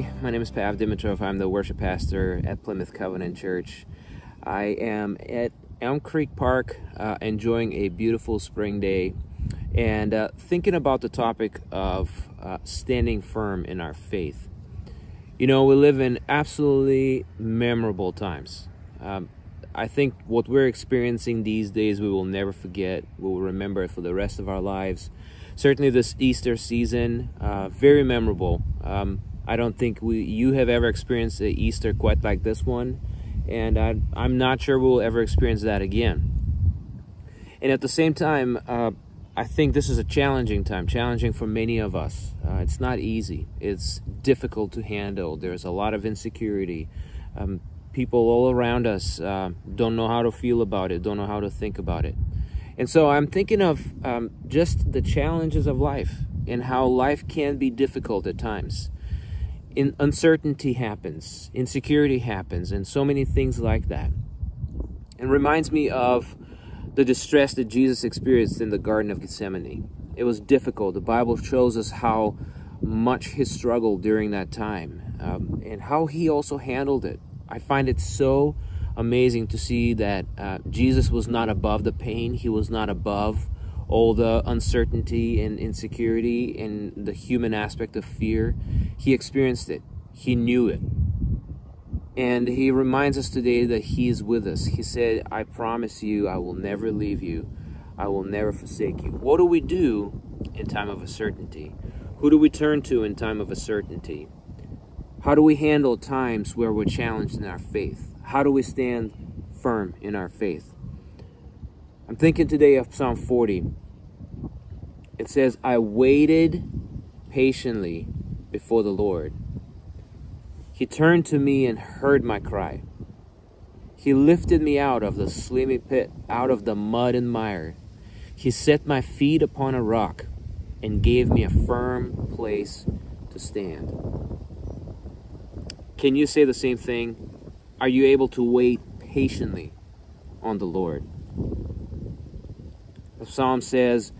Hi, my name is Pav Dimitrov. I'm the worship pastor at Plymouth Covenant Church. I am at Elm Creek Park enjoying a beautiful spring day and thinking about the topic of standing firm in our faith. You know, we live in absolutely memorable times. I think what we're experiencing these days we will never forget. We will remember it for the rest of our lives. Certainly this Easter season, very memorable. I don't think you have ever experienced an Easter quite like this one, and I'm not sure we'll ever experience that again. And at the same time, I think this is a challenging time, challenging for many of us. It's not easy. It's difficult to handle. There's a lot of insecurity. People all around us don't know how to feel about it, don't know how to think about it. And so I'm thinking of just the challenges of life and how life can be difficult at times. Uncertainty happens, insecurity happens, and so many things like that. It reminds me of the distress that Jesus experienced in the Garden of Gethsemane. It was difficult. The Bible shows us how much he struggled during that time and how he also handled it. I find it so amazing to see that Jesus was not above the pain. He was not above all the uncertainty and insecurity and the human aspect of fear. He experienced it. He knew it. And he reminds us today that he is with us. He said, I promise you, I will never leave you. I will never forsake you. What do we do in time of uncertainty? Who do we turn to in time of uncertainty? How do we handle times where we're challenged in our faith? How do we stand firm in our faith? I'm thinking today of Psalm 40. It says, I waited patiently before the Lord. He turned to me and heard my cry. He lifted me out of the slimy pit, out of the mud and mire. He set my feet upon a rock and gave me a firm place to stand. Can you say the same thing? Are you able to wait patiently on the Lord? The psalm says,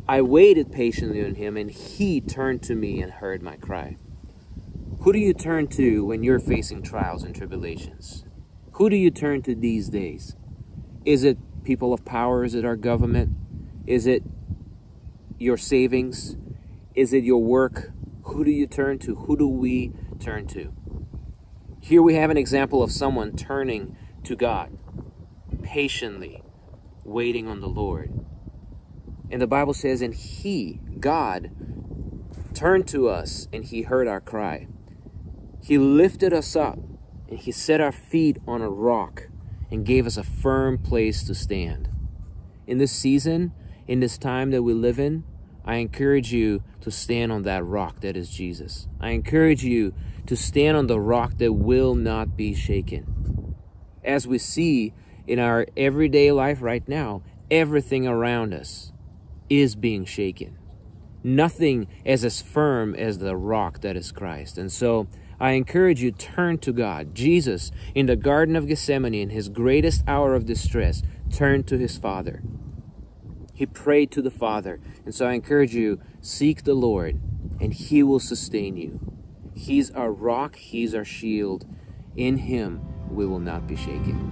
I waited patiently on him, and he turned to me and heard my cry. Who do you turn to when you're facing trials and tribulations? Who do you turn to these days? Is it people of power? Is it our government? Is it your savings? Is it your work? Who do you turn to? Who do we turn to? Here we have an example of someone turning to God, patiently waiting on the Lord. And the Bible says, and he, God, turned to us and he heard our cry. He lifted us up and he set our feet on a rock and gave us a firm place to stand. In this season, in this time that we live in, I encourage you to stand on that rock that is Jesus. I encourage you to stand on the rock that will not be shaken. As we see in our everyday life right now, everything around us is being shaken. Nothing is as firm as the rock that is Christ. And so I encourage you, turn to God. Jesus, in the Garden of Gethsemane, in his greatest hour of distress, turned to his Father. He prayed to the Father. And so I encourage you, seek the Lord, and he will sustain you. He's our rock. He's our shield. In him, we will not be shaken.